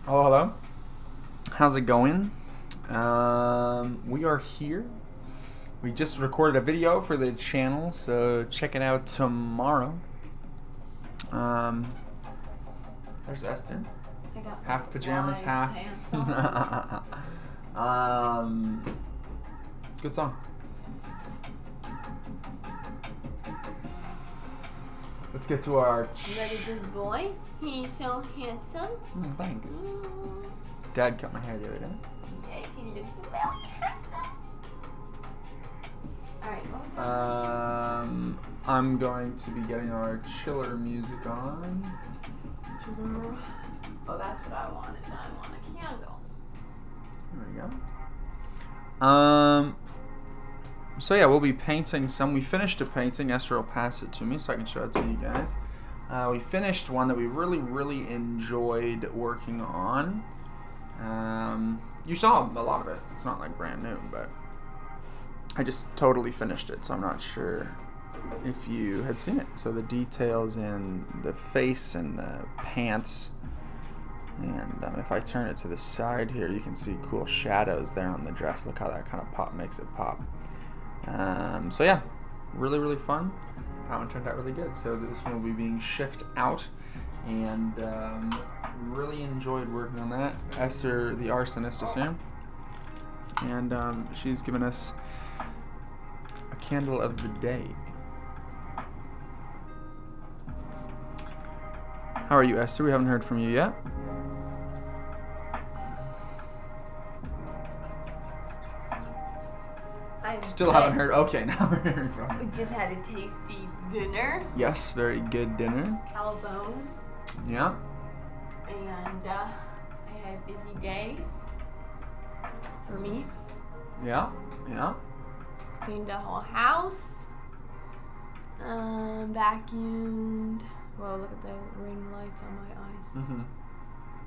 Oh, hello. How's it going? We are here. We just recorded a video for the channel, so check it out tomorrow. There's Esther. Half pajamas, half. Good song. Let's get to our. You ready, this boy? He's so handsome. Thanks. Dad cut my hair the other day. Yes, he looks really handsome. Alright, what was that? I'm going to be getting our chiller music on. Oh, that's what I wanted. I want a candle. There we go. So yeah, we'll be painting some. We finished a painting. Esther will pass it to me so I can show it to you guys. We finished one that we really enjoyed working on. You saw a lot of it. It's not like brand new, but I just totally finished it, so I'm not sure if you had seen it. So the details in the face and the pants, and if I turn it to the side here, you can see cool shadows there on the dress. Look how that kind of makes it pop. So yeah, really fun. That one turned out really good. So this one will be being shipped out, and really enjoyed working on that. Esther, the arsonist, is here, and she's given us a candle of the day. How are you, Esther? We haven't heard from you yet. Still haven't heard. Okay, now we're hearing from you. We just had a tasty dinner. Yes, very good dinner. Calzone. Yeah. And I had a busy day for me. Yeah. Cleaned the whole house. Vacuumed. Whoa, look at the ring lights on my eyes.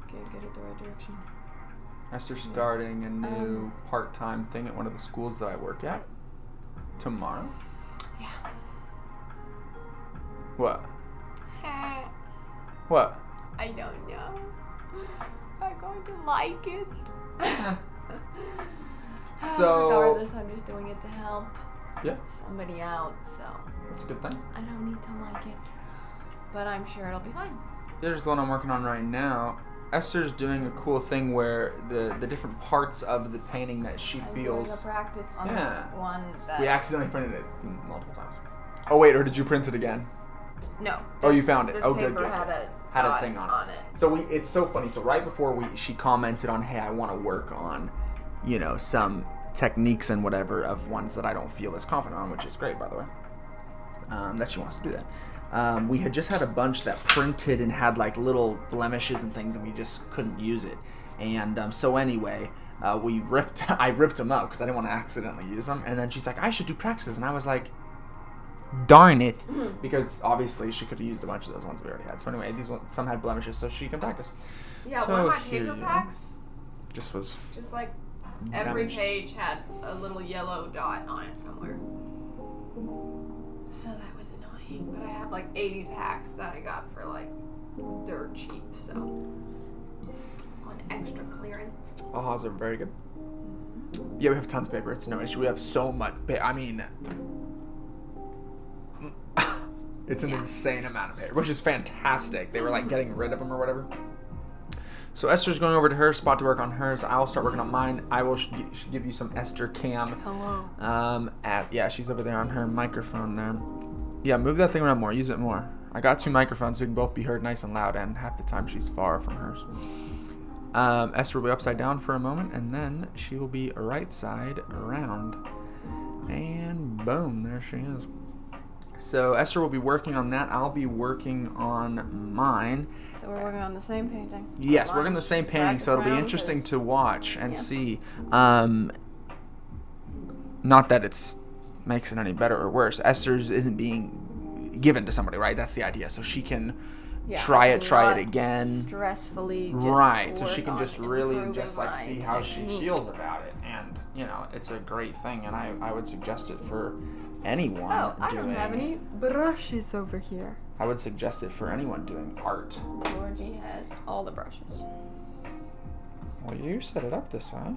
Okay, get it the right direction. Esther's starting a new part-time thing at one of the schools that I work at tomorrow. Yeah. What? What? I don't know. I'm going to like it. So regardless, I'm just doing it to help somebody out, so that's a good thing. I don't need to like it, but I'm sure it'll be fine. There's the one I'm working on right now. Esther's doing a cool thing where the different parts of the painting that she feels. I'm doing a practice on this one that we accidentally printed it multiple times. Oh wait, or did you print it again? No. Oh, you found it. This Good. paper had a thing on it. So it's so funny. So right before she commented on, hey, I want to work on, some techniques and whatever of ones that I don't feel as confident on, which is great, by the way. That she wants to do that. We had just had a bunch that printed and had like little blemishes and things, and we just couldn't use it. And so anyway, I ripped them up because I didn't want to accidentally use them. And then she's like, I should do practices, and I was like, darn it, because obviously she could have used a bunch of those ones we already had. So anyway, these ones, some had blemishes, so she can practice. Yeah, so one of my paper packs just like every page had a little yellow dot on it somewhere. So that was annoying. But I have like 80 packs that I got for like dirt cheap, so on extra clearance. Ahas are very good. Yeah, we have tons of paper. It's no issue. We have so much paper. I mean, it's an insane amount of paper, which is fantastic. They were like getting rid of them or whatever. So Esther's going over to her spot to work on hers. I'll start working on mine. I will give you some Esther cam. Hello. She's over there on her microphone there. Yeah, move that thing around more. Use it more. I got 2 microphones. So we can both be heard nice and loud, and half the time she's far from hers. Esther will be upside down for a moment, and then she will be right side around. And boom, there she is. So Esther will be working on that. I'll be working on mine. So we're working on the same painting. Yes, we're working on the same painting, so it'll be interesting to watch and see. Not that it's makes it any better or worse. Esther's isn't being given to somebody, right? That's the idea. So she can try it again. Stressfully. Right. So she can just really just like see how she feels about it. And, you know, it's a great thing. And I would suggest it for anyone I don't have any brushes over here. I would suggest it for anyone doing art. Georgie has all the brushes. Well, you set it up this way.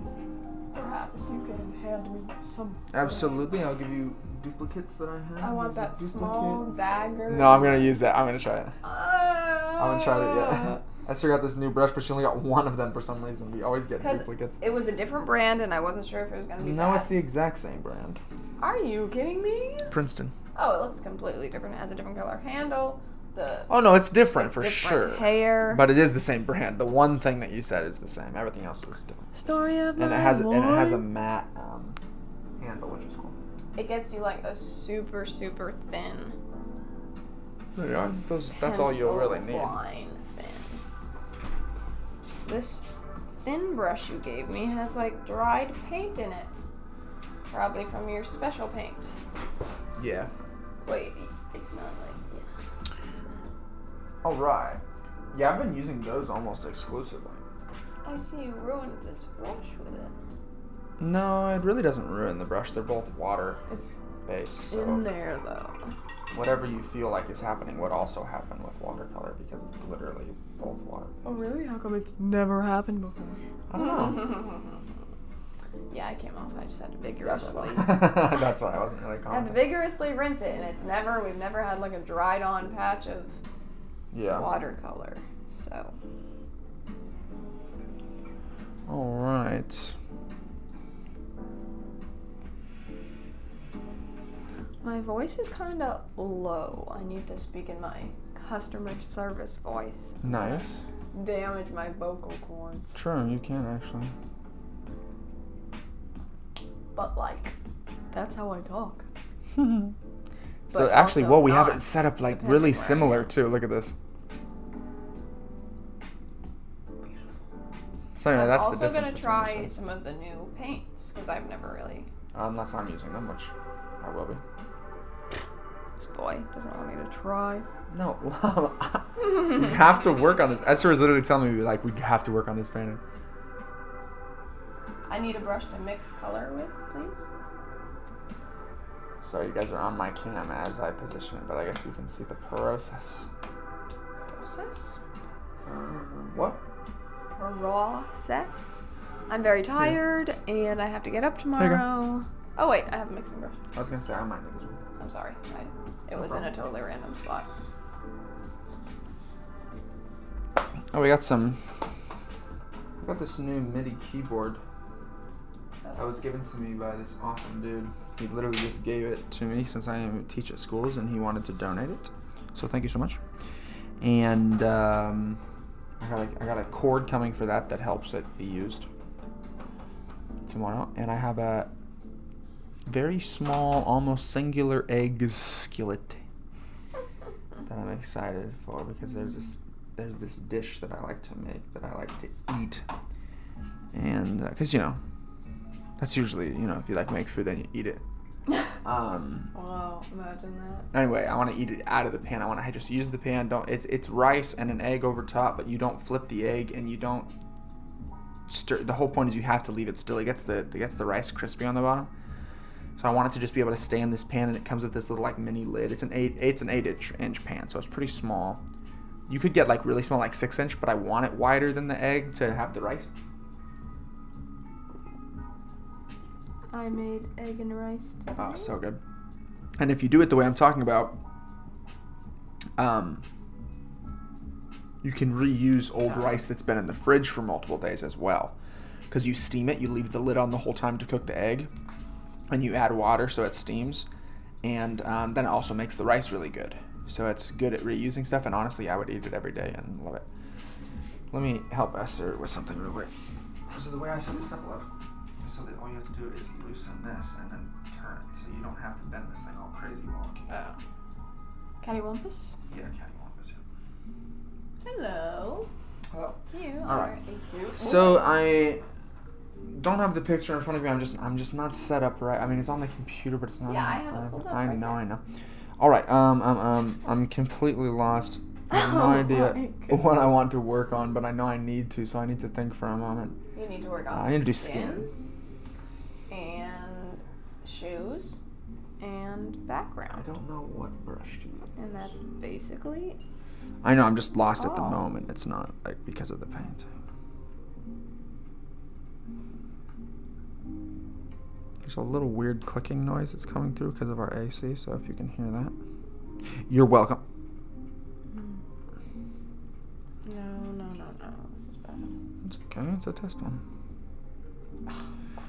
Perhaps you can hand me some. Absolutely, I'll give you duplicates that I have. I want that small dagger. No, I'm gonna use that. I'm gonna try it. I haven't tried it yet. Esther got this new brush, but she only got one of them for some reason. We always get duplicates. It was a different brand, and I wasn't sure if it was gonna be. No, it's the exact same brand. Are you kidding me? Princeton. Oh, it looks completely different. It has a different color handle. Oh no, it's different for sure. Hair. But it is the same brand. The one thing that you said is the same. Everything else is different. Story of my life. And it has a matte handle, which is cool. It gets you like a super super thin. Yeah, that's all you'll really need. Line thin. This thin brush you gave me has like dried paint in it. Probably from your special paint. Yeah. Wait, it's not like. All right. Yeah, I've been using those almost exclusively. I see you ruined this brush with it. No, it really doesn't ruin the brush. They're both water based. So in there though. Whatever you feel like is happening would also happen with watercolor because it's literally both water based. Oh really? How come it's never happened before? I don't know. Yeah, it came off. I just had to vigorously. That's why I wasn't really confident. I had to vigorously rinse it, and we've never had like a dried on patch of watercolor. So. All right. My voice is kind of low. I need to speak in my customer service voice. Nice. Damage my vocal cords. True, you can actually. But like, that's how I talk. So actually, we have it set up like really similar too. Look at this. So anyway, that's the difference. I'm also gonna try some of the new paints because I've never really. Unless I'm using them, which I will be. This boy doesn't want me to try. No, we have to work on this. Esther is literally telling me like we have to work on this painting. I need a brush to mix color with, please. So you guys are on my cam as I position it, but I guess you can see the process. Process? What? Process? I'm very tired, and I have to get up tomorrow. Oh wait, I have a mixing brush. I was gonna say I might need this one. I'm sorry. It was in a totally random spot. Oh, we got this new MIDI keyboard that was given to me by this awesome dude. He literally just gave it to me since I teach at schools, and he wanted to donate it. So thank you so much. And I got a cord coming for that helps it be used tomorrow. And I have a very small, almost singular egg skillet that I'm excited for because there's this dish that I like to make that I like to eat, and because that's usually if you like make food then you eat it. Wow, imagine that. Anyway, I want to eat it out of the pan. I want to just use the pan. It's rice and an egg over top, but you don't flip the egg and you don't stir. The whole point is you have to leave it still. It gets the rice crispy on the bottom. So I want it to just be able to stay in this pan, and it comes with this little like mini lid. It's an 8-inch pan, so it's pretty small. You could get like really small, like 6-inch, but I want it wider than the egg to have the rice. I made egg and rice today. Oh, so good. And if you do it the way I'm talking about, you can reuse old rice that's been in the fridge for multiple days as well. Because you steam it, you leave the lid on the whole time to cook the egg, and you add water so it steams, and then it also makes the rice really good. So it's good at reusing stuff, and honestly, I would eat it every day and love it. Let me help Esther with something real quick. So the way I set this up, love, so that all you have to do is loosen this and then turn it, so you don't have to bend this thing all crazy wonky. Cattywampus? Yeah, cattywampus. Hello. Hello. You All are right. a cute So I don't have the picture in front of me. I'm just not set up right. I mean, it's on the computer, but it's not. Yeah, on I have it pulled up. I right know, there. I know. All right. I'm completely lost. I have no idea what I want to work on, but I know I need to, so I need to think for a moment. You need to work on I need to do skin. And shoes. And background. I don't know what brush to use. And that's basically... I know, I'm just lost at the Oh. moment. It's not like because of the painting. There's a little weird clicking noise that's coming through because of our AC, so if you can hear that. You're welcome. No. This is bad. It's okay, it's a test one. Oh,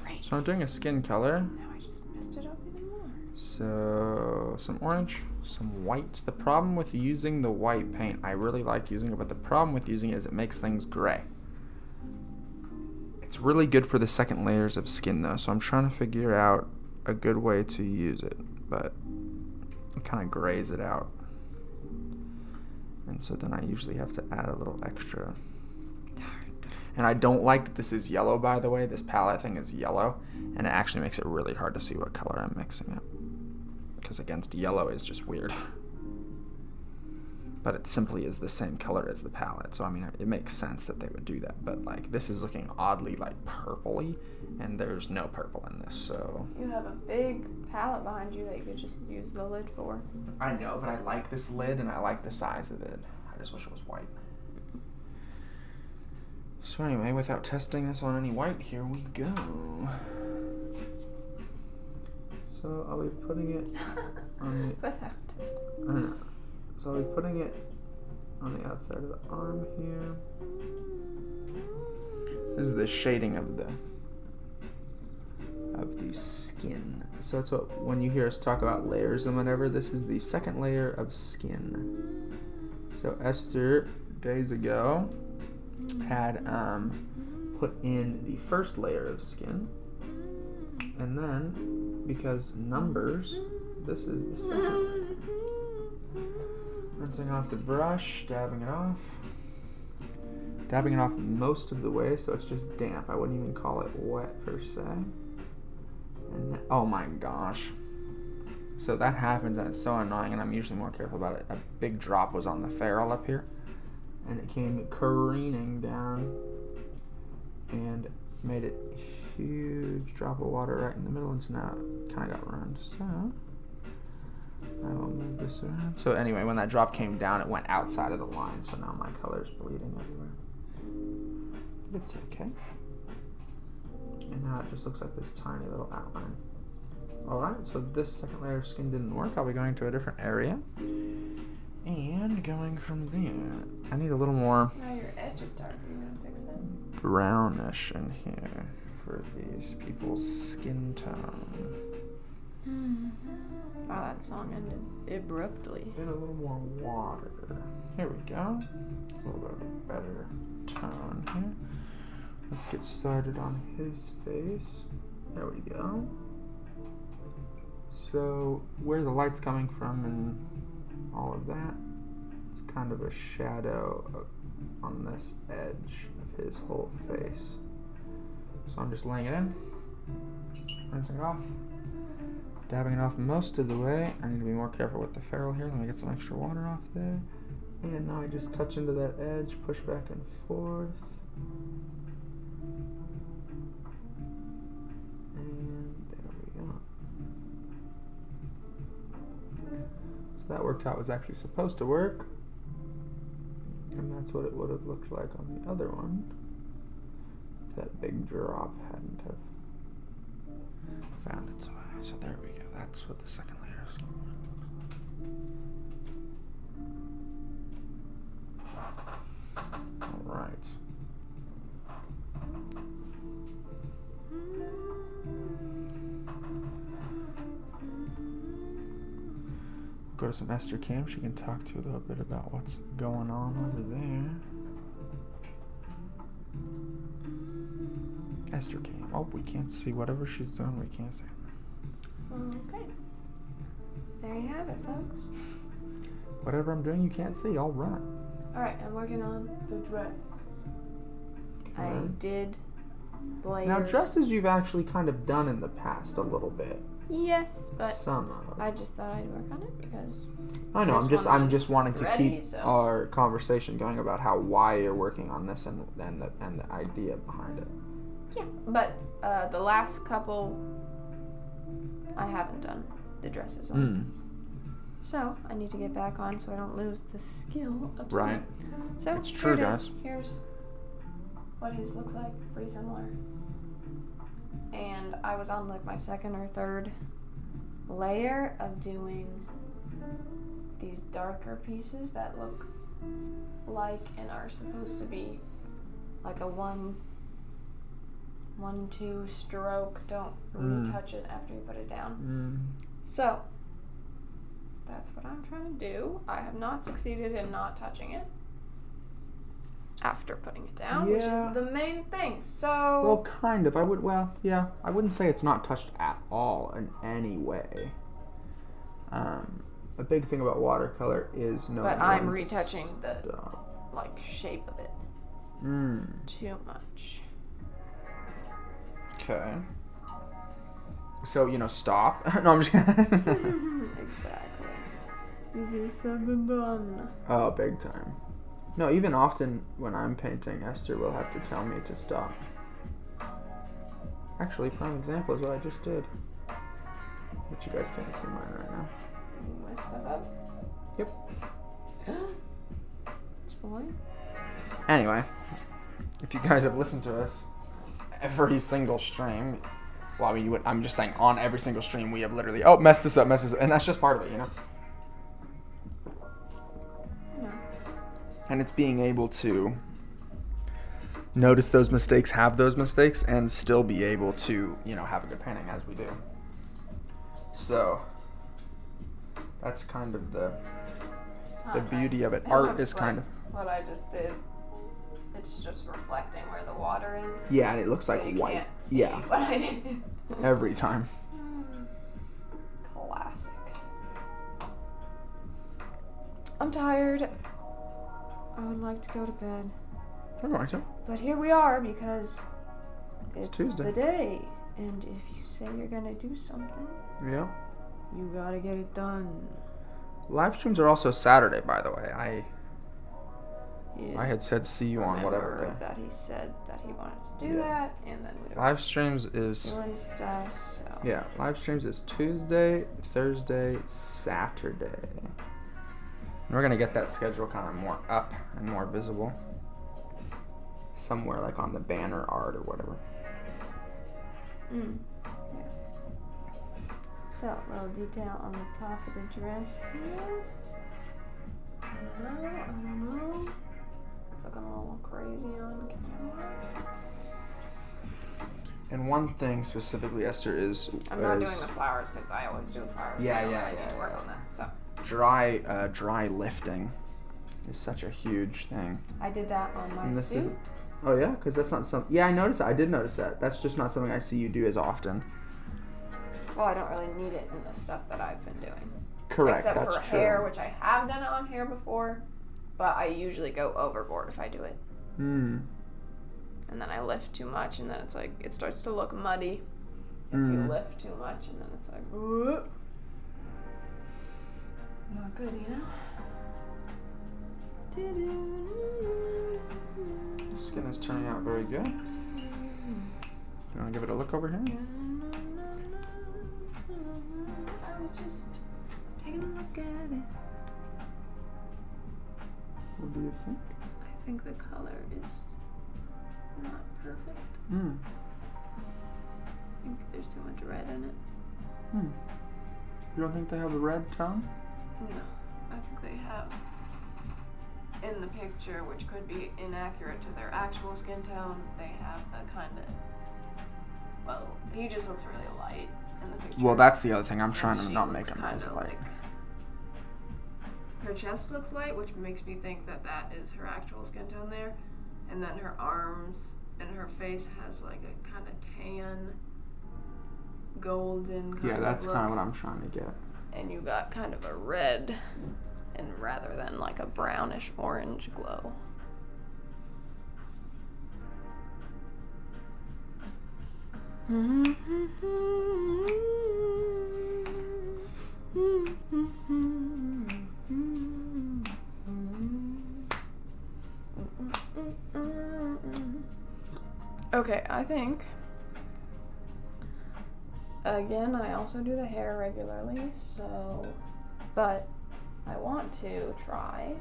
great. So I'm doing a skin color. Now I just messed it up even more. So some orange, some white. The problem with using the white paint, I really like using it, but the problem with using it is it makes things gray. It's really good for the second layers of skin though, so I'm trying to figure out a good way to use it, but it kind of grays it out. And so then I usually have to add a little extra. And I don't like that this is yellow, by the way. This palette thing is yellow, and it actually makes it really hard to see what color I'm mixing up. Because against yellow is just weird. But it simply is the same color as the palette, so I mean, it makes sense that they would do that. But like, this is looking oddly like purpley, and there's no purple in this, so. You have a big palette behind you that you could just use the lid for. I know, but I like this lid, and I like the size of it. I just wish it was white. So anyway, without testing this on any white, here we go. So I'll be putting it on the... Without testing. I know. So I'll be putting it on the outside of the arm here. This is the shading of the skin. So it's what, when you hear us talk about layers and whatever, this is the second layer of skin. So Esther, days ago, had put in the first layer of skin, and then because numbers, this is the second. Rinsing off the brush, dabbing it off most of the way, so it's just damp. I wouldn't even call it wet per se. And oh my gosh, so that happens, and it's so annoying, and I'm usually more careful about it. A big drop was on the ferrule up here, and it came careening down and made a huge drop of water right in the middle, and so now it kind of got ruined. So I will move this around. So anyway, when that drop came down, it went outside of the line, so now my color's bleeding everywhere. But it's okay. And now it just looks like this tiny little outline. Alright, so this second layer of skin didn't work. I'll be going to a different area. And going from there, I need a little more Now your edge is dark. Are you going to fix it? brownish in here for these people's skin tone. Wow, that song ended abruptly. And a little more water. Here we go. It's a little bit of a better tone here. Let's get started on his face. There we go. So where the light's coming from and all of that, it's kind of a shadow on this edge of his whole face. So I'm just laying it in, rinsing it off, dabbing it off most of the way. I need to be more careful with the ferrule here. Let me get some extra water off there. And now I just touch into that edge, push back and forth. And there we go. So that worked out. It was actually supposed to work. And that's what it would have looked like on the other one. If that big drop hadn't have found its way. So there we go. That's what the second layer is. All right. Go to some Esther Cam. She can talk to you a little bit about what's going on over there. Esther Cam. Oh, we can't see whatever she's doing. We can't see. Okay. There you have it, folks. Whatever I'm doing, you can't see. I'll run. Alright, I'm working on the dress. I did layers. Now, dresses you've actually kind of done in the past a little bit. Yes, but Some of. I just thought I'd work on it because I know. I'm just wanting to ready, keep so. our conversation going about why you're working on this and the idea behind it. Yeah, but the last couple I haven't done the dresses on. So I need to get back on so I don't lose the skill of doing Right. it. So It's true, here it guys. is. Here's what his looks like. Pretty similar. And I was on like my second or third layer of doing these darker pieces that look like and are supposed to be like a 1-2 stroke. Don't retouch it after you put it down. So that's what I'm trying to do. I have not succeeded in not touching it after putting it down, which is the main thing. So Well, kind of. I wouldn't say it's not touched at all in any way. A big thing about watercolor is knowing. But I'm when to retouching the stop. like shape of it too much. Okay. So stop. No, I'm just kidding. Exactly. Easier said than done. Oh, big time. No, even often when I'm painting, Esther will have to tell me to stop. Actually, prime example is what I just did. But you guys can't see mine right now. My stuff up. Yep. Boy. Anyway, if you guys have listened to us every single stream, well, I mean, I'm just saying on every single stream we have literally, mess this up, and that's just part of it, Yeah. And it's being able to notice those mistakes, have those mistakes, and still be able to, have a good painting as we do. So that's kind of the beauty of it. Art is kind of what I just did. It's just reflecting where the water is. Yeah, and it looks like so you white. Can't see what I did. Every time. Classic. I'm tired. I would like to go to bed. I'm going to. But here we are because it's Tuesday. the day. And if you say you're going to do something, Yeah. you got to get it done. Live streams are also Saturday, by the way. I had said see you on whatever day. That he said that he wanted to do that, and then we were Live streams is doing stuff. So live streams is Tuesday, Thursday, Saturday. And we're gonna get that schedule kind of more up and more visible. Somewhere like on the banner art or whatever. Yeah. So, little detail on the top of the dress here. I don't know. It's looking a little crazy on camera. And one thing specifically, Esther, is I'm not doing the flowers because I always do the flowers. Yeah, I need yeah. to work on that. So dry lifting is such a huge thing. I did that on my And this suit. isn't. Oh yeah, because that's not something. Yeah, I noticed that. I did notice that. That's just not something I see you do as often. Well, I don't really need it in the stuff that I've been doing. Correct. Except that's for true. hair, which I have done it on hair before, but I usually go overboard if I do it. And then I lift too much, and then it's like it starts to look muddy if you lift too much, and then it's like not good, you know. Skin is turning out very good. You want to give it a look over here? I was just taking a look at it. What do you think? I think the color is not perfect. I think there's too much red in it. You don't think they have a red tone? No, I think they have in the picture, which could be inaccurate to their actual skin tone, they have a kind of, well, he just looks really light in the picture. Well, that's the other thing. I'm trying And to she not make looks him as kinda light. like- her chest looks light, which makes me think that that is her actual skin tone there. And then her arms and her face has like a kind of tan, golden kind Yeah, of that's look. kind of what I'm trying to get. And you got kind of a red, and rather than like a brownish orange glow. Okay, I think, again, I also do the hair regularly, so, but I want to try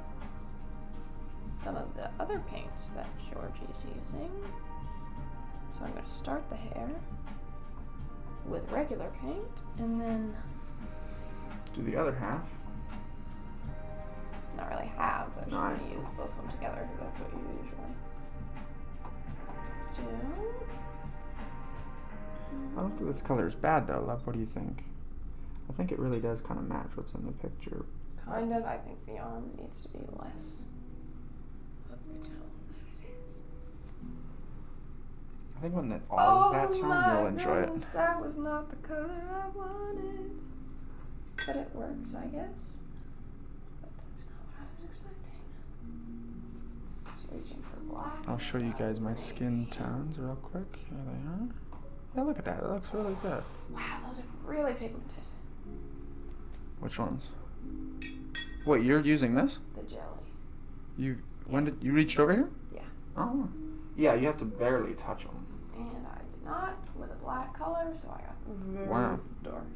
some of the other paints that Georgie's using. So I'm going to start the hair with regular paint, and then Do the other half. not really halves, I was just No, going to use both of them together, because that's what you usually do. I don't think this color is bad though, love. What do you think? I think it really does kind of match what's in the picture. Kind of. I think the arm needs to be less of the tone that it is. I think when it all is that tone, my you'll enjoy goodness, it. That was not the color I wanted. But it works, I guess. But that's not what I was expecting. Just reaching for black. I'll show you guys my skin tones real quick. Here they are. Yeah, look at that. It looks really good. Wow, those are really pigmented. Which ones? Wait, you're using this? The jelly. When did you reached over here? Yeah. Oh. Yeah, you have to barely touch them. And I did not with a black color, so I got very Wow. dark.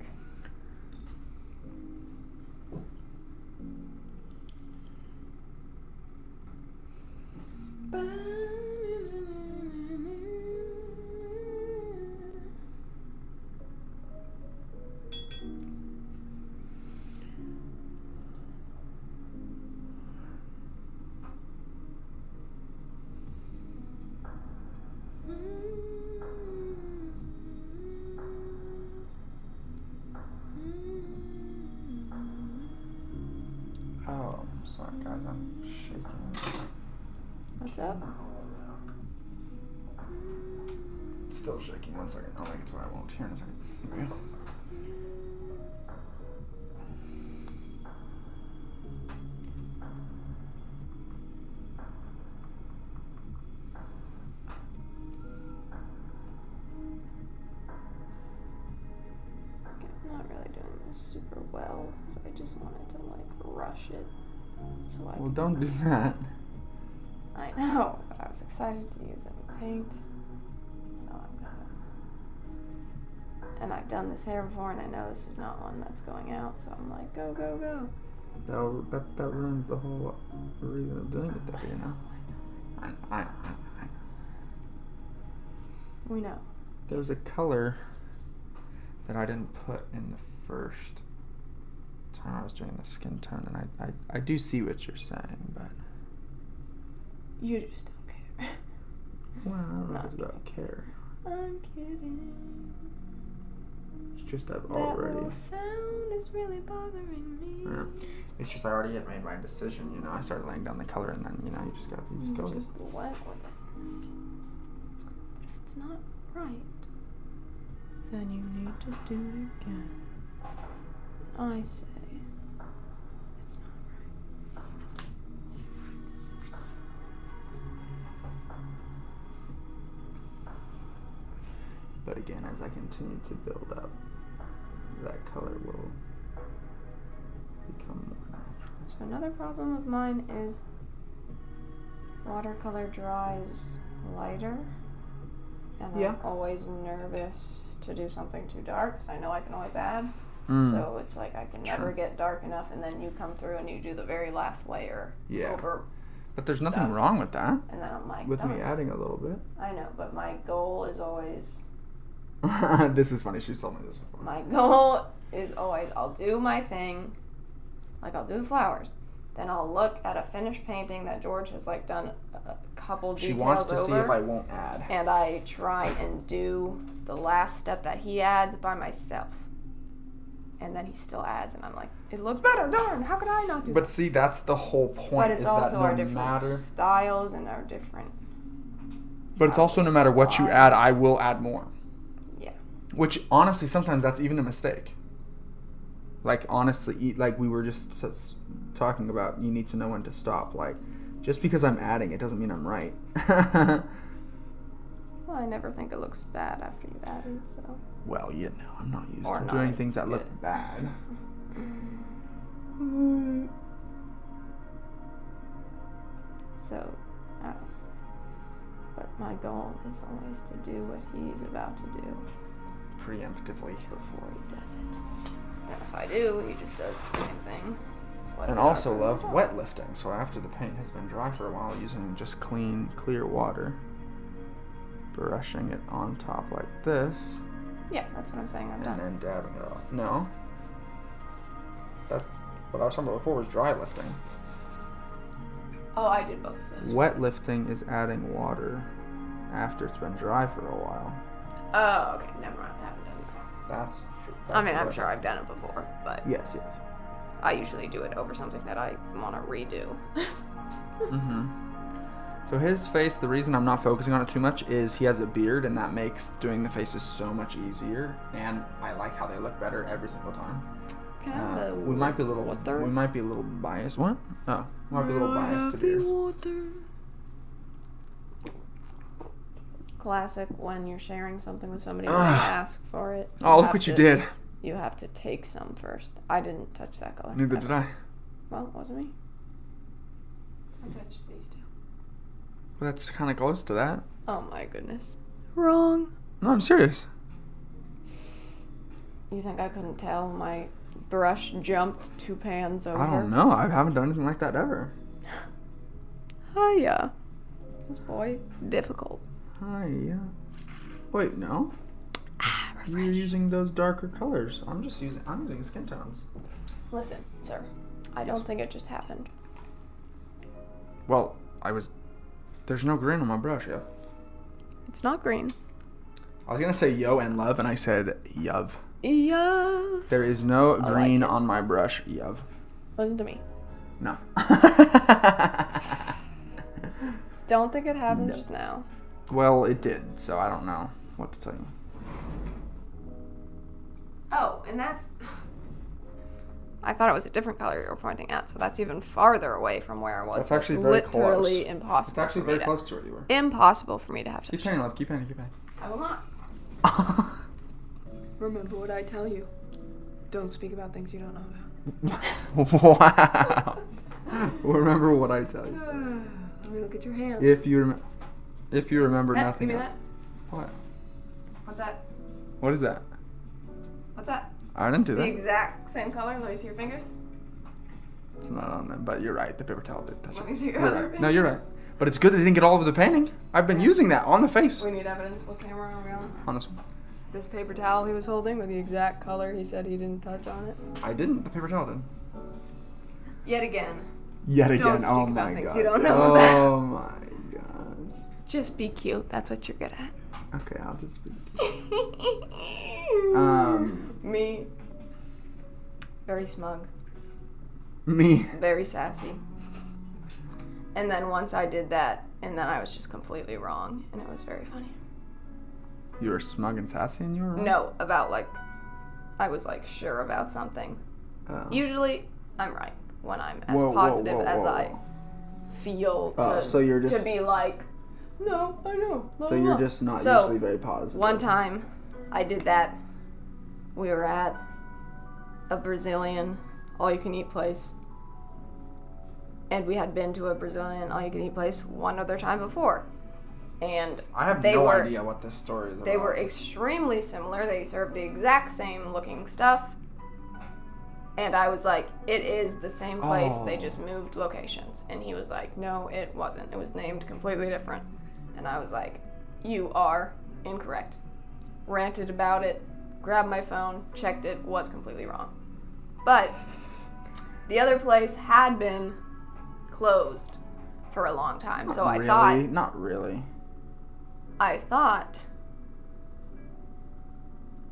Oh, I'm sorry guys, I'm shaking. What's up? It's still shaking. 1 second. I'll make it so I won't hear in a second. Here we go. I'm not really doing this super well, so I just wanted to like rush it. So I Well, could- don't do that. I know, but I was excited to use it in paint. So I'm gonna. And I've done this hair before, and I know this is not one that's going out, so I'm like, go, go, go. That ruins the whole reason of doing it, though, you know? I We know. There's a color that I didn't put in the first time I was doing the skin tone, and I do see what you're saying, but You just don't care. well, I don't know Not if it's about care. I'm kidding. It's just I've That already. little sound is really bothering me. Yeah. It's just I already had made my decision, you know. I started laying down the color, and then you know you just go with Just it. went with it. If it's not right, then you need to do it again. I say it's not right. But again, as I continue to build up, that color will become more natural. So another problem of mine is watercolor dries lighter, and Yeah. I'm always nervous to do something too dark because I know I can always add. Mm. So it's like I can never True. get dark enough, and then you come through and you do the very last layer Yeah. over, But there's nothing stuff. wrong with that. and then I'm like, With me done. adding a little bit. I know, but my goal is always This is funny. She's told me this before. my goal is always I'll do my thing, like I'll do the flowers, then I'll look at a finished painting that George has like done a couple She details wants to over, see if I won't add. and I try and do the last step that he adds by myself, and then he still adds, and I'm like, it looks better, darn, how could I not do But that? see, that's the whole point. But it's is also that our no different matter. styles and our different. But it's also no matter what you add, I will add more. Yeah. Which honestly, sometimes that's even a mistake. Like honestly, like we were just talking about, you need to know when to stop. Like, just because I'm adding, it doesn't mean I'm right. Well, Well, I never think it looks bad after you've added, so. Well, you know, I'm not used Or to not doing as things that look good. bad. So, but my goal is always to do what he's about to do Preemptively. before he does it. Then if I do, he just does the same thing. Slightly And also darker. love wet lifting. So after the paint has been dry for a while, using just clean, clear water, brushing it on top like this, Yeah, that's what I'm saying. I've and done. then dabbing it off. No. That what I was talking about before was dry lifting. Oh, I did both of those. Wet lifting is adding water after it's been dry for a while. Oh, okay. Never mind. I haven't done it. That's I mean, I'm sure I've done it before, but Yes. I usually do it over something that I want to redo. Mm-hmm. So his face, the reason I'm not focusing on it too much is he has a beard, and that makes doing the faces so much easier. And I like how they look better every single time. Can I have the we might be a little water? We might be a little biased. What? Oh, we might be a little biased to beards. Classic when you're sharing something with somebody and they ask for it. Oh, look have what you to- did. You have to take some first. I didn't touch that color. Neither did I. Well, it wasn't me. I touched these two. Well, that's kind of close to that. Oh my goodness. Wrong. No, I'm serious. You think I couldn't tell my brush jumped 2 pans over? I don't know. I haven't done anything like that ever. Hiya. This boy, difficult. Hiya. Wait, no. You're using those darker colors. I'm using skin tones. Listen, sir. I don't think it just happened. Well, there's no green on my brush, yeah. It's not green. I was gonna say yo and love, and I said yuv. Yeah. There is no like green it. on my brush, yuv. Listen to me. No. Don't think it happened No. just now. Well, it did, so I don't know what to tell you. Oh, and that's... I thought it was a different color you were pointing at, so that's even farther away from where I was. That's actually It's very literally close. impossible. It's actually for me very close to where you were. Impossible for me to have Keep touched. painting, love. Keep painting, keep I will not. painting. Remember what I tell you. Don't speak about things you don't know Wow. Remember what I tell you. about. Let me look at your hands. If you remember Matt, nothing give me else. that. What? What's that? What is that? What's that? I didn't do The that. exact same color. Let me see your fingers. It's not on there, but you're right. The paper towel did touch Let it. me see your You're other right. fingers. No, you're right. But it's good that it didn't get all over the painting. I've been using that on the face. We need evidence. What camera are we on? On this one. This paper towel he was holding with the exact color he said he didn't touch on it. I didn't. The paper towel did. Yet again. Yet again. Don't speak Oh about my things god. you don't know Oh my gosh. Just be cute. That's what you're good at. Okay, I'll just be. Me. Very smug. Me. Very sassy. And then once I did that, and then I was just completely wrong, and it was very funny. You were smug and sassy, and you were wrong? No, about I was sure about something. Oh. Usually, I'm right when I'm as Whoa, whoa, positive whoa, as whoa, I whoa. feel to, Oh, so you're just- to be like, no, I know. blah, So blah, you're blah." just not So, usually very positive. One time, I did that. We were at a Brazilian all-you-can-eat place. And we had been to a Brazilian all-you-can-eat place one other time before. And I have they no were, idea what this story is about. They were extremely similar. They served the exact same looking stuff. And I was like, it is the same place. Oh. They just moved locations. And he was like, no, it wasn't. It was named completely different. And I was like, you are incorrect. Ranted about it, grabbed my phone, checked it, was completely wrong. But the other place had been closed for a long time. So Not Not really. I thought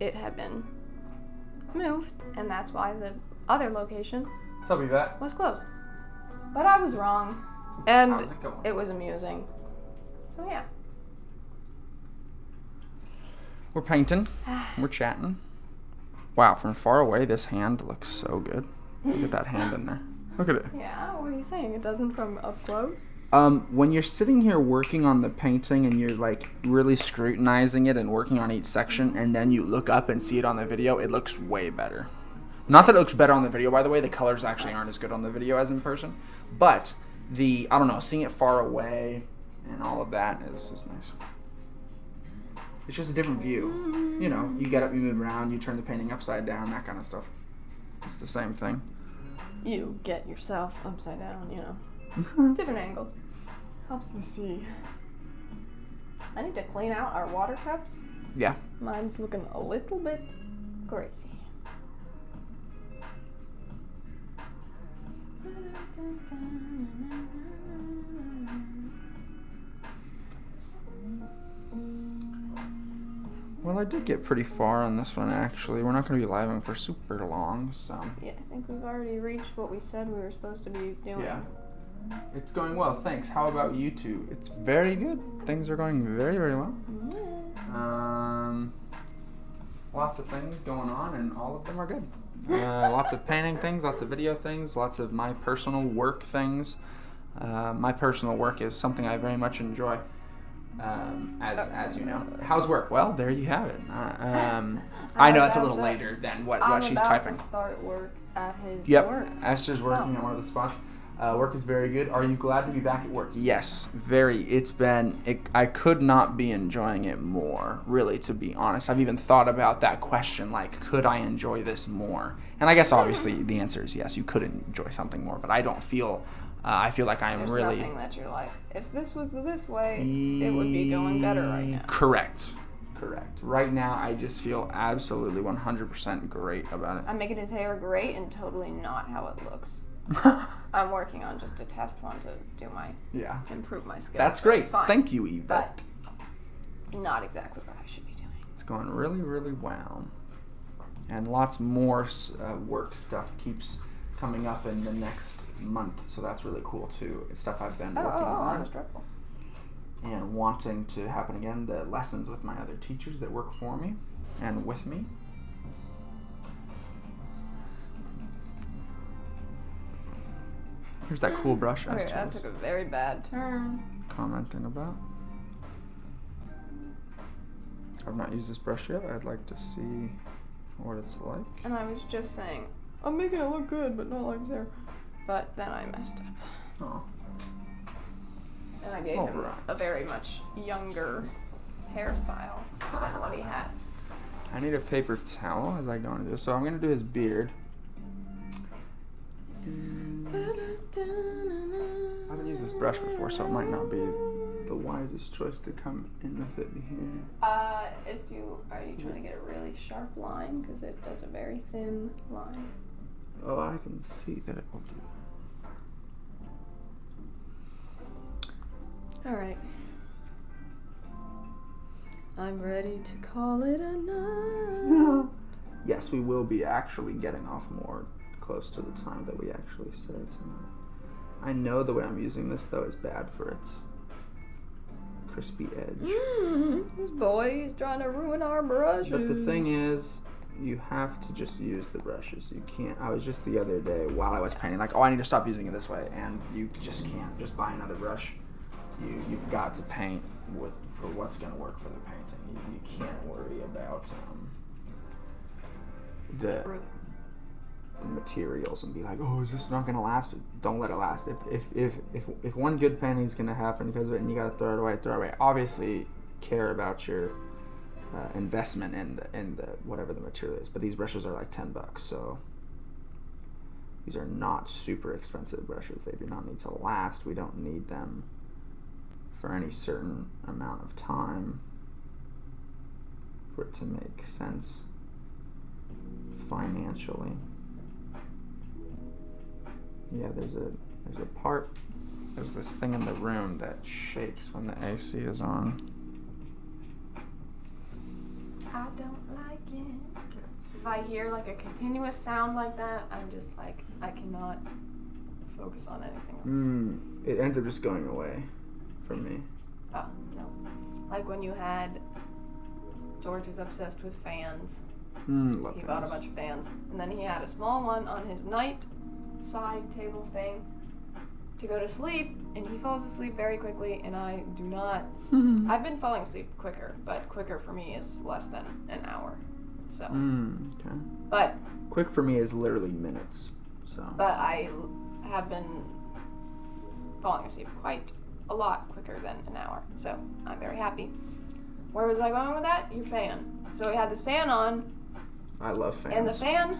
it had been moved, and that's why the other location What's up, Yvette? was closed. But I was wrong, and How's it going? it was amusing. So yeah. We're painting. We're chatting. Wow, from far away, this hand looks so good. Look at that hand in there. Look at it. Yeah, what are you saying? It doesn't from up close? When you're sitting here working on the painting and you're like really scrutinizing it and working on each section, and then you look up and see it on the video, it looks way better. Not that it looks better on the video, by the way. The colors actually aren't as good on the video as in person. But I don't know, seeing it far away and all of that is nice. It's just a different view. You know, you get up, you move around, you turn the painting upside down, that kind of stuff. It's the same thing. You get yourself upside down, you know. Different angles. Helps me see. I need to clean out our water cups. Yeah. Mine's looking a little bit crazy. Well, I did get pretty far on this one, actually. We're not going to be living for super long, so... Yeah, I think we've already reached what we said we were supposed to be doing. Yeah. It's going well, thanks. How about you two? It's very good. Things are going very, very well. Yeah. Lots of things going on, and all of them are good. Lots of painting things, lots of video things, lots of my personal work things. My personal work is something I very much enjoy, as you know. How's work? Well, there you have it. I know it's a little later than what she's typing. I'm about to start work at his Yep, work. Esther's working at one of the spots. Work is very good. Are you glad to be back at work? Yes, very. I could not be enjoying it more, really, to be honest. I've even thought about that question, like, could I enjoy this more? And I guess obviously the answer is yes, you could enjoy something more, but I don't feel, I feel like I'm There's really... nothing that you're like, if this was this way, it would be going better right now. Correct. Right now, I just feel absolutely 100% great about it. I'm making his hair great and totally not how it looks. I'm working on just a test one to do improve my skills. That's great. Thank you, Eve. But not exactly what I should be doing. It's going really, really well. And lots more work stuff keeps coming up in the next month, so that's really cool too. It's stuff I've been working on. And wanting to happen again, the lessons with my other teachers that work for me and with me. Here's that cool brush Okay, that took a very bad turn. Commenting about. I've not used this brush yet. I'd like to see what it's like. And I was just saying, I'm making it look good, but not like there. But then I messed up. Oh. And I gave him a very much younger hairstyle than what he had. I need a paper towel as I go into this. So I'm going to do his beard. I haven't used this brush before, so it might not be the wisest choice to come in with it here. Are you trying to get a really sharp line? Because it does a very thin line. Oh, I can see that it will do that. All right. I'm ready to call it a night. Yes, we will be actually getting off more close to the time that we actually said tonight. I know the way I'm using this, though, is bad for its crispy edge. This boy, he's trying to ruin our brushes. But the thing is, you have to just use the brushes. You can't. I was just the other day while I was painting, like, oh, I need to stop using it this way, and you just can't. Just buy another brush. You've got to paint for what's going to work for the painting. You can't worry about the materials and be like, oh, is this not going to last? Don't let it last. If one good painting is going to happen because of it and you got to throw it away. Obviously, care about your investment in the whatever the material is. But these brushes are like $10, so these are not super expensive brushes. They do not need to last. We don't need them for any certain amount of time for it to make sense financially. Yeah, there's this thing in the room that shakes when the AC is on. I don't like it. If I hear like a continuous sound like that, I'm just like, I cannot focus on anything else. It ends up just going away from me. Oh, no. Like when you had, George is obsessed with fans. Love he fans. bought a bunch of fans. And then he had a small one on his night side table thing to go to sleep, and he falls asleep very quickly, and I do not. I've been falling asleep quicker, but quicker for me is less than an hour. So. Okay. But. Quick for me is literally minutes. So. But I have been falling asleep quite a lot quicker than an hour, so I'm very happy. Where was I going with that? Your fan. So we had this fan on. I love fans. And the fan,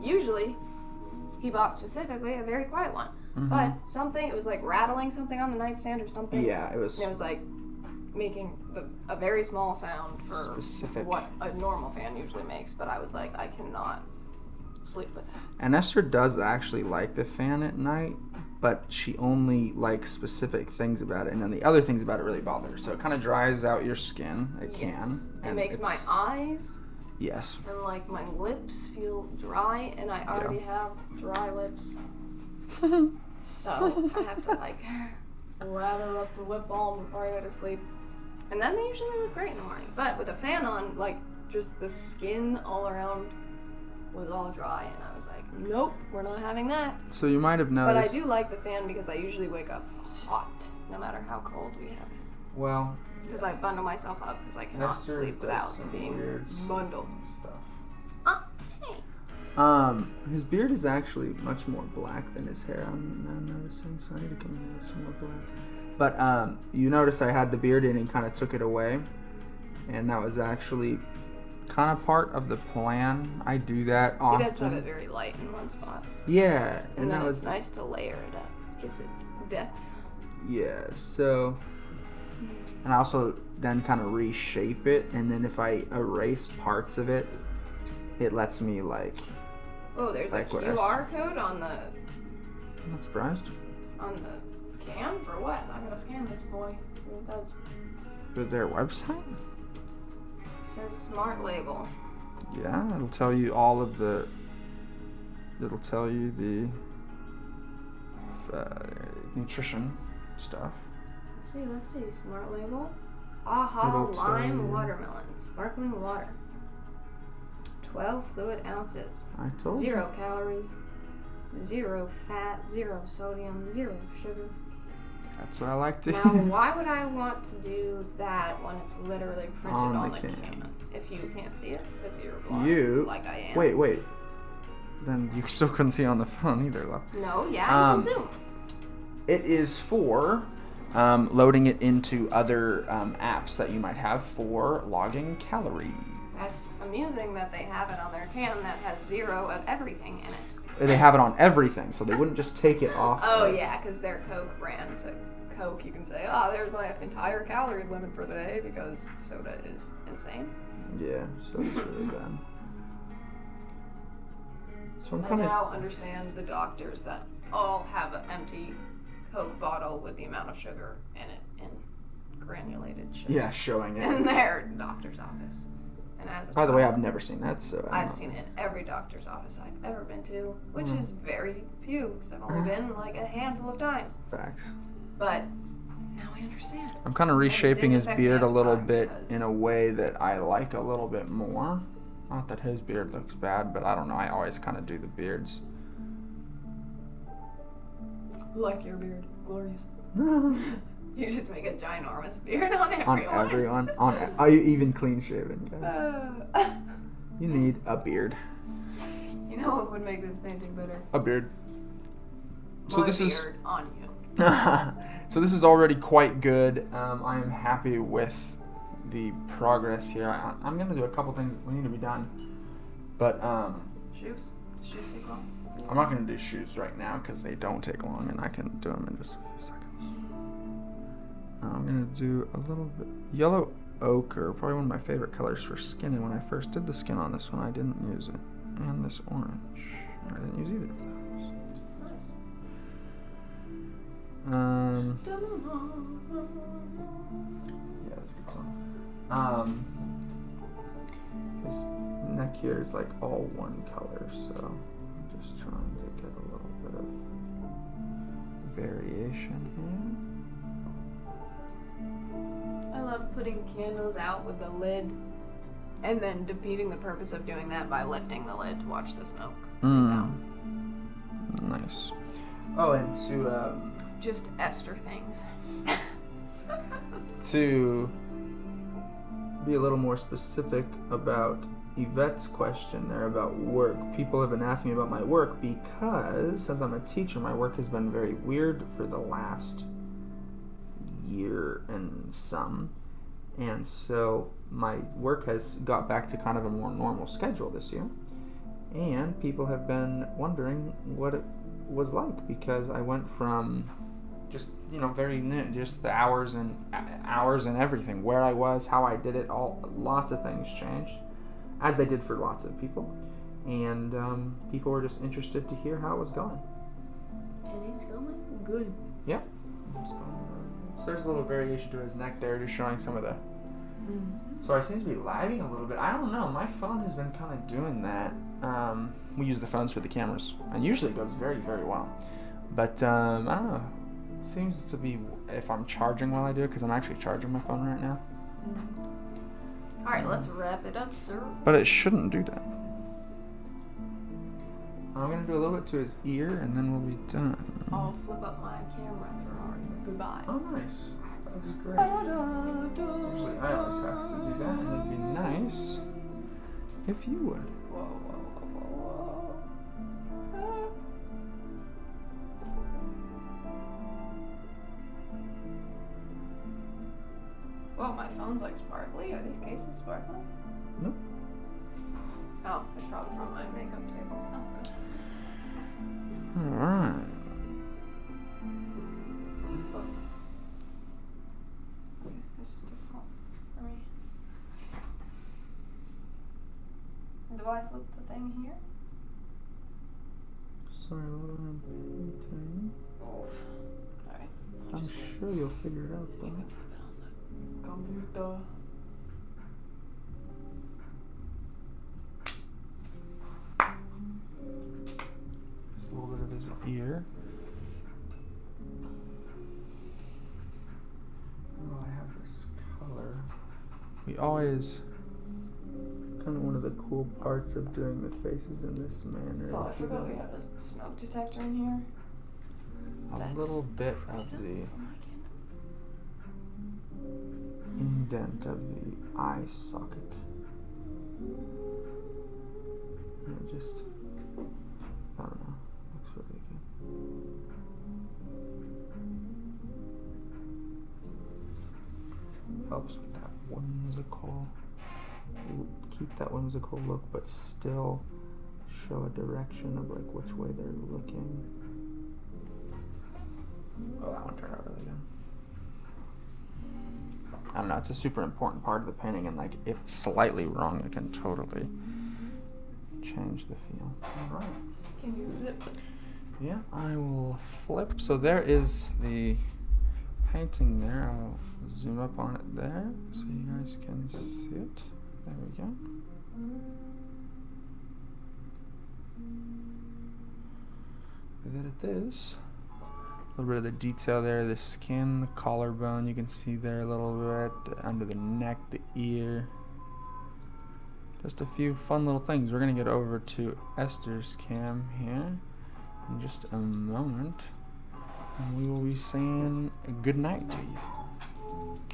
usually, he bought specifically a very quiet one. But it was like rattling something on the nightstand or something. Yeah, it was. And it was like making a very small sound for specific. What a normal fan usually makes. But I was like, I cannot sleep with that. And Esther does actually like the fan at night, but she only likes specific things about it, and then the other things about it really bother her. So it kind of dries out your skin. It can. It makes my eyes. Yes. And like my lips feel dry, and I already have dry lips. So I have to like lather up the lip balm before I go to sleep. And then they usually look great in the morning. But with a fan on, like just the skin all around was all dry, and I was like, nope, we're not having that. So you might have noticed. But I do like the fan because I usually wake up hot, no matter how cold we have it. Well. Because I bundle myself up because I cannot sleep without being bundled. Stuff. Hey. His beard is actually much more black than his hair. I'm noticing, so I need to come in with some more black. But you notice I had the beard in and kind of took it away, and that was actually kind of part of the plan. I do that often. He does have it very light in one spot. Yeah, and then it's nice to layer it up. Gives it depth. Yeah. So. And I also then kind of reshape it, and then if I erase parts of it, it lets me like. Oh, there's a QR code on the. I'm not surprised. On the can for what? I gotta scan this boy. See what it does. For their website. It says Smart Label. Yeah, it'll tell you all of the. It'll tell you the nutrition stuff. Let's see. Smart Label. Aha, lime watermelon. Sparkling water. 12 fluid ounces. I told you. 0 calories. 0 fat. 0 sodium. 0 sugar. That's what I like to Now, why would I want to do that when it's literally printed on the can? If you can't see it because you're blind, like I am. Wait. Then you still couldn't see on the phone either, though. No, yeah, you can zoom. It is for loading it into other apps that you might have for logging calories. That's amusing that they have it on their can that has 0 of everything in it. They have it on everything, so they wouldn't just take it off. Oh, yeah, because they're Coke brand. So Coke, you can say, there's my entire calorie limit for the day because soda is insane. Yeah, soda's really bad. So I now understand the doctors that all have an empty Coke bottle with the amount of sugar in it in granulated sugar. Yeah, showing it. In their doctor's office. And By the way, I've never seen that, so I've seen it in every doctor's office I've ever been to, which is very few, because I've only been like a handful of times. Facts. But now I understand. I'm kind of reshaping his beard a little bit in a way that I like a little bit more. Not that his beard looks bad, but I don't know. I always kind of do the beards. Like your beard. Glorious. You just make a ginormous beard on everyone. On everyone. Are you even clean shaven, guys? You need a beard. You know what would make this painting better? A beard. So My this beard is on you. So this is already quite good. I am happy with the progress here. I'm gonna do a couple things that need to be done, but shoes take long? I'm not gonna do shoes right now because they don't take long, and I can do them in just a few seconds. I'm gonna do a little bit yellow ochre, probably one of my favorite colors for skin. And when I first did the skin on this one, I didn't use it, and this orange, I didn't use either of those. Yeah, that's a good song. His neck here is like all one color, so I'm just trying to get a little bit of variation here. I love putting candles out with the lid and then defeating the purpose of doing that by lifting the lid to watch the smoke. Nice. Oh, and to Just Esther things. to be a little more specific about Yvette's question there about work. People have been asking me about my work because since I'm a teacher, my work has been very weird for the last year and some. And so my work has got back to kind of a more normal schedule this year. And people have been wondering what it was like because I went from just, very new, just the hours and everything, where I was, how I did it, lots of things changed, as they did for lots of people. And people were just interested to hear how it was going. And it's going good. Yeah. It's going good. So there's a little variation to his neck there, just showing some of the... So I seem to be lagging a little bit. I don't know. My phone has been kind of doing that. We use the phones for the cameras, and usually it goes very, very well. But I don't know. It seems to be if I'm charging while I do it, because I'm actually charging my phone right now. All right, let's wrap it up, sir. But it shouldn't do that. I'm going to do a little bit to his ear, and then we'll be done. I'll flip up my camera for our goodbyes. Oh, nice. That would be great. Usually I always have to do that, and it'd be nice if you would. Whoa, whoa, whoa, whoa, whoa. Whoa, my phone's like sparkly. Are these cases sparkly? Nope. Oh, it's probably from my makeup table. Oh. Alright. This is difficult for me. Do I flip the thing here? Sorry, what I'm painting. Oof. Alright. I'm sure you'll figure it out though. You can flip it on the computer. Just a little bit of his ear. Oh, I have this color. We always... kind of one of the cool parts of doing the faces in this manner Oh, I is forgot we have a smoke detector in here. a little bit of the indent of the eye socket. And it just, I don't know, looks really good. Helps with that whimsical, keep that whimsical look, but still show a direction of like which way they're looking. Oh, that one turned out really good. I don't know, it's a super important part of the painting, and like if it's slightly wrong, it can totally change the feel. Alright. Can you flip? Yeah, I will flip. So there is the painting there. I'll zoom up on it there so you guys can see it. There we go. There it is. A little bit of the detail there, the skin, the collarbone, you can see there a little bit, under the neck, the ear. Just a few fun little things. We're going to get over to Esther's cam here in just a moment, and we will be saying good night to you.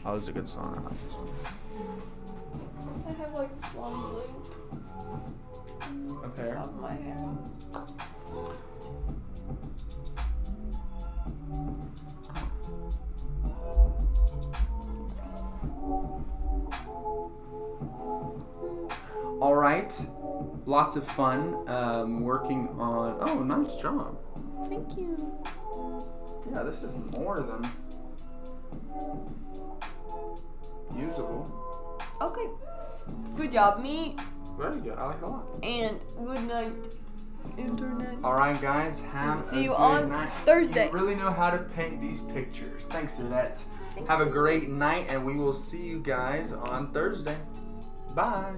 Oh, this is a good song. I like this one. I have like this long loop. Up here. Top of my hair. All right, lots of fun working on. Oh, nice job. Thank you. Yeah, this is more than usable. Okay. Good job, me. Very good. I like it a lot. And good night, internet. All right, guys. Have See a you good on night. Thursday. You really know how to paint these pictures. Thanks, Yvette. Have a great night, and we will see you guys on Thursday. Bye.